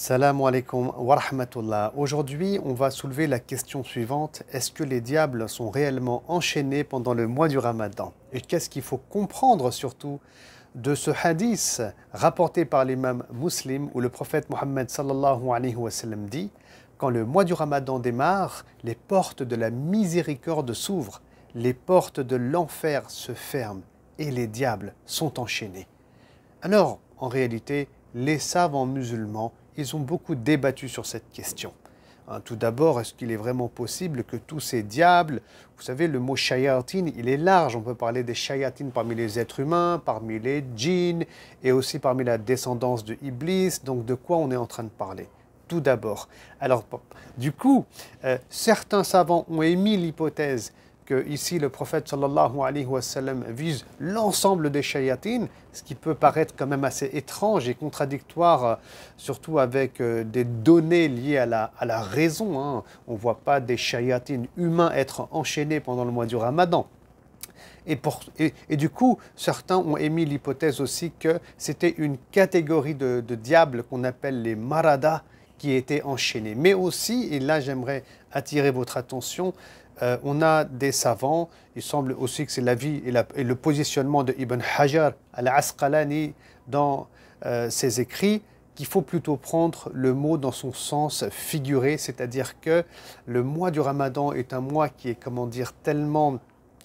Salam alaikum wa rahmatullah. Aujourd'hui, on va soulever la question suivante. Est-ce que les diables sont réellement enchaînés pendant le mois du Ramadan? Et qu'est-ce qu'il faut comprendre surtout de ce hadith rapporté par l'imam Muslim où le prophète Mohammed sallallahu alayhi wa sallam dit: quand le mois du Ramadan démarre, les portes de la miséricorde s'ouvrent, les portes de l'enfer se ferment et les diables sont enchaînés. Alors, en réalité, les savants musulmans, ils ont beaucoup débattu sur cette question. Tout d'abord, est-ce qu'il est vraiment possible que tous ces diables, vous savez, le mot shayatin, il est large, on peut parler des shayatin parmi les êtres humains, parmi les djinns, et aussi parmi la descendance de Iblis, donc de quoi on est en train de parler? Tout d'abord. Alors, du coup, certains savants ont émis l'hypothèse que ici le prophète sallallahu alayhi wa sallam vise l'ensemble des shayatines, ce qui peut paraître quand même assez étrange et contradictoire, surtout avec des données liées à la raison. On ne voit pas des shayatines humains être enchaînés pendant le mois du Ramadan. Et du coup, certains ont émis l'hypothèse aussi que c'était une catégorie de diables qu'on appelle les maradas qui étaient enchaînés. Mais aussi, et là j'aimerais attirer votre attention, on a des savants, il semble aussi que c'est l'avis et le positionnement de Ibn Hajar al-Asqalani dans ses écrits, qu'il faut plutôt prendre le mot dans son sens figuré, c'est-à-dire que le mois du Ramadan est un mois qui est, comment dire, tellement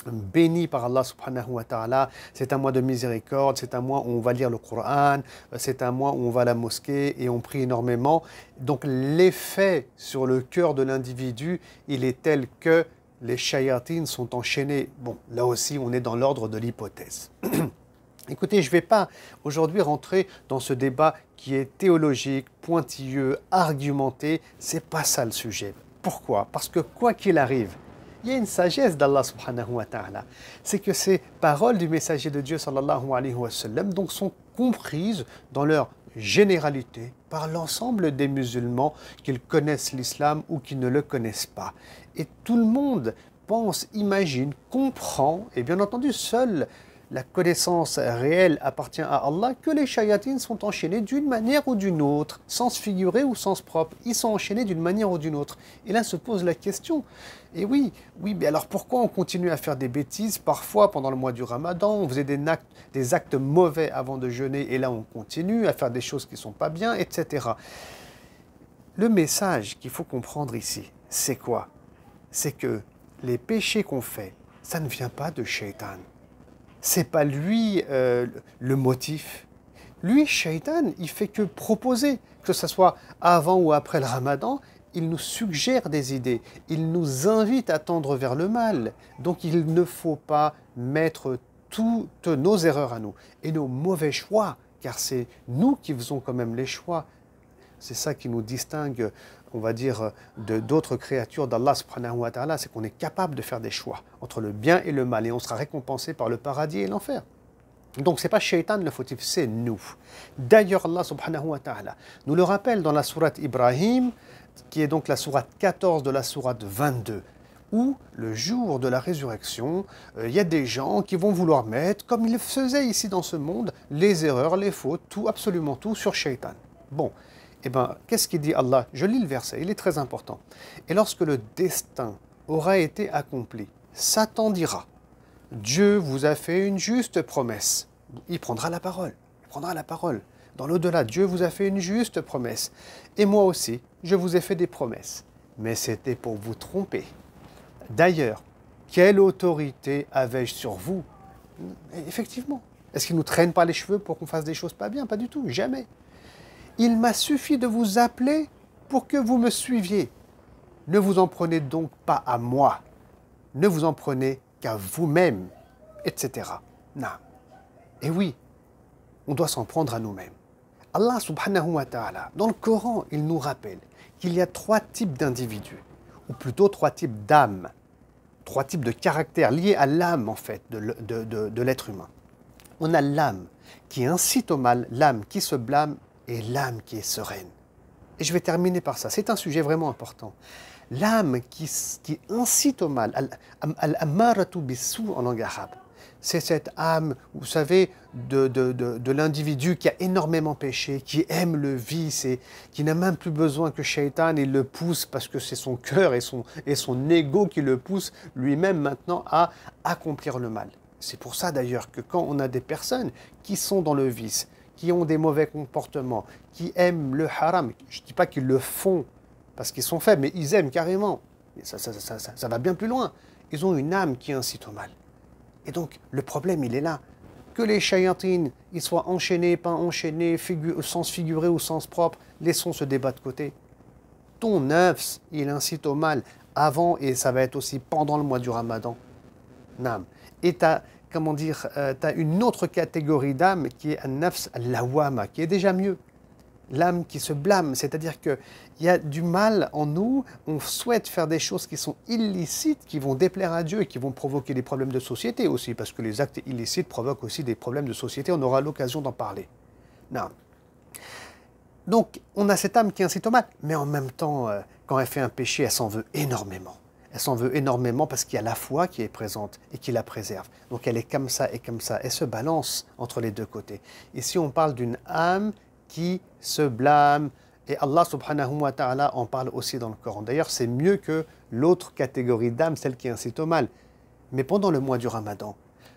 béni par Allah subhanahu wa ta'ala, c'est un mois de miséricorde, c'est un mois où on va lire le Coran, c'est un mois où on va à la mosquée et on prie énormément. Donc l'effet sur le cœur de l'individu, il est tel que les shayatines sont enchaînés. Bon, là aussi, on est dans l'ordre de l'hypothèse. Écoutez, je ne vais pas aujourd'hui rentrer dans ce débat qui est théologique, pointilleux, argumenté. Ce n'est pas ça le sujet. Pourquoi? Parce que quoi qu'il arrive, il y a une sagesse d'Allah subhanahu wa ta'ala. C'est que ces paroles du messager de Dieu sallallahu alayhi wa sallam donc sont comprises dans leur généralité par l'ensemble des musulmans, qu'ils connaissent l'islam ou qu'ils ne le connaissent pas. Et tout le monde pense, imagine, comprend, et bien entendu seule la connaissance réelle appartient à Allah, que les shayatines sont enchaînés d'une manière ou d'une autre, sens figuré ou sens propre. Ils sont enchaînés d'une manière ou d'une autre. Et là se pose la question. Et oui, mais alors pourquoi on continue à faire des bêtises parfois pendant le mois du Ramadan? On faisait des actes mauvais avant de jeûner et là on continue à faire des choses qui ne sont pas bien, etc. Le message qu'il faut comprendre ici, c'est quoi? C'est que les péchés qu'on fait, ça ne vient pas de Shaitan. C'est pas lui le motif. Lui, Shaitan, il fait que proposer, que ce soit avant ou après le Ramadan, il nous suggère des idées, il nous invite à tendre vers le mal. Donc il ne faut pas mettre toutes nos erreurs à nous et nos mauvais choix, car c'est nous qui faisons quand même les choix. C'est ça qui nous distingue, on va dire, d'autres créatures d'Allah subhanahu wa ta'ala, c'est qu'on est capable de faire des choix entre le bien et le mal, et on sera récompensé par le paradis et l'enfer. Donc ce n'est pas Shaitan le fautif, c'est nous. D'ailleurs, Allah subhanahu wa ta'ala nous le rappelle dans la sourate Ibrahim, qui est donc la sourate 14 de la sourate 22, où le jour de la résurrection, il y a des gens qui vont vouloir mettre, comme ils le faisaient ici dans ce monde, les erreurs, les fautes, tout, absolument tout sur Shaitan. Bon. Eh bien, qu'est-ce qu'il dit Allah? Je lis le verset, il est très important. Et lorsque le destin aura été accompli, Satan dira: Dieu vous a fait une juste promesse. Il prendra la parole. Il prendra la parole. Dans l'au-delà, Dieu vous a fait une juste promesse. Et moi aussi, je vous ai fait des promesses. Mais c'était pour vous tromper. D'ailleurs, quelle autorité avais-je sur vous? Effectivement. Est-ce qu'il nous traîne par les cheveux pour qu'on fasse des choses pas bien? Pas du tout, jamais. Il m'a suffi de vous appeler pour que vous me suiviez. Ne vous en prenez donc pas à moi. Ne vous en prenez qu'à vous-même, etc. Non. Et oui, on doit s'en prendre à nous-mêmes. Allah subhanahu wa ta'ala, dans le Coran, il nous rappelle qu'il y a 3 types d'individus, ou plutôt 3 types d'âmes, 3 types de caractères liés à l'âme, en fait, de l'être humain. On a l'âme qui incite au mal, l'âme qui se blâme, et l'âme qui est sereine. Et je vais terminer par ça. C'est un sujet vraiment important. L'âme qui incite au mal, al-ammaratu bis-sou en langue arabe, c'est cette âme, vous savez, de l'individu qui a énormément péché, qui aime le vice et qui n'a même plus besoin que Shaitan il le pousse parce que c'est son cœur et son ego qui le pousse lui-même maintenant à accomplir le mal. C'est pour ça d'ailleurs que quand on a des personnes qui sont dans le vice, qui ont des mauvais comportements, qui aiment le haram, je ne dis pas qu'ils le font parce qu'ils sont faibles, mais ils aiment carrément. Ça va bien plus loin. Ils ont une âme qui incite au mal. Et donc, le problème, il est là. Que les shayatines, ils soient enchaînés, pas enchaînés, au sens figuré ou au sens propre, laissons ce débat de côté. Ton nafs, il incite au mal avant et ça va être aussi pendant le mois du Ramadan. Nam. Et tu as, comment dire, tu as une autre catégorie d'âme qui est un nafs al-lawama, qui est déjà mieux. L'âme qui se blâme, c'est-à-dire qu'il y a du mal en nous, on souhaite faire des choses qui sont illicites, qui vont déplaire à Dieu et qui vont provoquer des problèmes de société aussi, parce que les actes illicites provoquent aussi des problèmes de société, on aura l'occasion d'en parler. Non. Donc, on a cette âme qui incite au mal, mais en même temps, quand elle fait un péché, elle s'en veut énormément. Elle s'en veut énormément parce qu'il y a la foi qui est présente et qui la préserve. Donc elle est comme ça et comme ça, elle se balance entre les deux côtés. Ici, on parle d'une âme qui se blâme. Et Allah subhanahu wa ta'ala en parle aussi dans le Coran. D'ailleurs, c'est mieux que l'autre catégorie d'âme, celle qui incite au mal. Mais pendant le mois du Ramadan,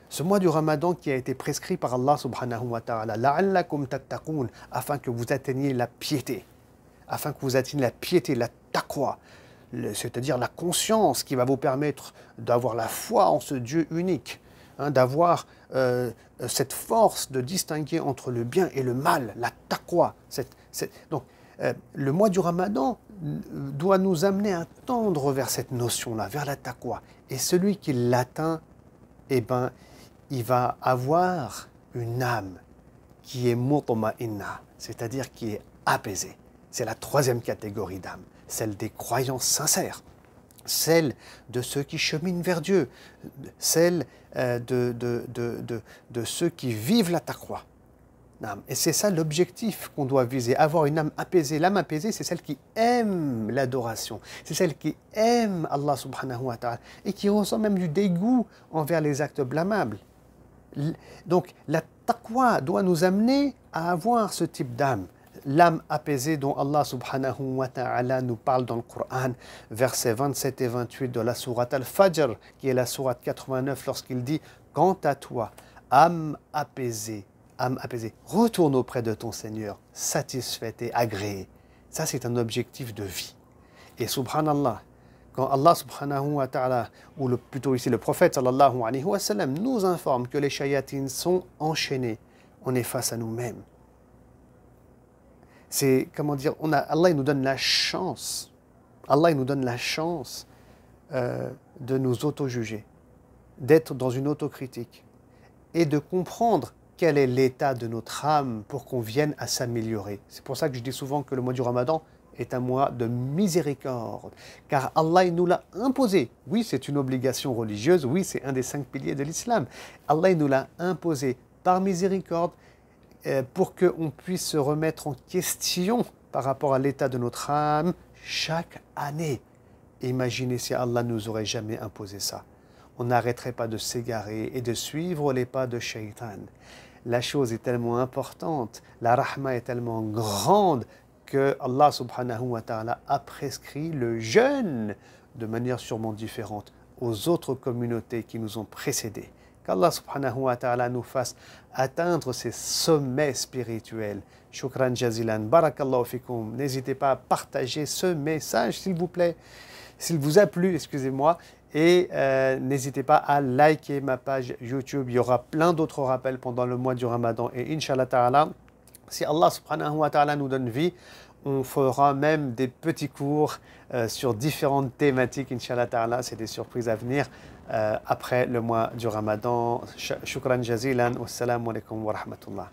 ce mois du Ramadan qui a été prescrit par Allah subhanahu wa ta'ala, la'allakum tattaqoun, afin que vous atteigniez la piété, la taqwa, c'est-à-dire la conscience qui va vous permettre d'avoir la foi en ce Dieu unique, d'avoir cette force de distinguer entre le bien et le mal, la taqwa. Donc, le mois du Ramadan doit nous amener à tendre vers cette notion-là, vers la taqwa. Et celui qui l'atteint, eh ben, il va avoir une âme qui est mutma'inna, c'est-à-dire qui est apaisée. C'est la troisième catégorie d'âme, celle des croyants sincères, celle de ceux qui cheminent vers Dieu, celle de ceux qui vivent la taqwa. Et c'est ça l'objectif qu'on doit viser, avoir une âme apaisée. L'âme apaisée, c'est celle qui aime l'adoration, c'est celle qui aime Allah subhanahu wa ta'ala et qui ressent même du dégoût envers les actes blâmables. Donc la taqwa doit nous amener à avoir ce type d'âme. L'âme apaisée dont Allah subhanahu wa ta'ala nous parle dans le Coran, versets 27 et 28 de la sourate Al-Fajr, qui est la sourate 89, lorsqu'il dit « Quant à toi, âme apaisée, retourne auprès de ton Seigneur, satisfaite et agréée. » Ça, c'est un objectif de vie. Et subhanallah, quand Allah subhanahu wa ta'ala, ou plutôt ici le prophète sallallahu alayhi wa sallam, nous informe que les shayatines sont enchaînés, on est face à nous-mêmes. C'est, comment dire, Allah il nous donne la chance, de nous auto-juger, d'être dans une autocritique et de comprendre quel est l'état de notre âme pour qu'on vienne à s'améliorer. C'est pour ça que je dis souvent que le mois du Ramadan est un mois de miséricorde, car Allah il nous l'a imposé. Oui, c'est une obligation religieuse, oui, c'est un des 5 piliers de l'islam. Allah il nous l'a imposé par miséricorde, pour qu'on puisse se remettre en question par rapport à l'état de notre âme chaque année. Imaginez si Allah ne nous aurait jamais imposé ça. On n'arrêterait pas de s'égarer et de suivre les pas de Shaitan. La chose est tellement importante, la rahma est tellement grande que Allah subhanahu wa ta'ala a prescrit le jeûne de manière sûrement différente aux autres communautés qui nous ont précédés. Qu'Allah subhanahu wa ta'ala nous fasse atteindre ces sommets spirituels. Shukran jazilan, barakallahu fikum. N'hésitez pas à partager ce message, s'il vous plaît, s'il vous a plu, excusez-moi. Et n'hésitez pas à liker ma page YouTube. Il y aura plein d'autres rappels pendant le mois du Ramadan. Et Inch'Allah ta'ala, si Allah subhanahu wa ta'ala nous donne vie, on fera même des petits cours sur différentes thématiques, Inch'Allah ta'ala. C'est des surprises à venir après le mois du Ramadan. Shukran jazilan. Wassalamu alaikum wa rahmatullah.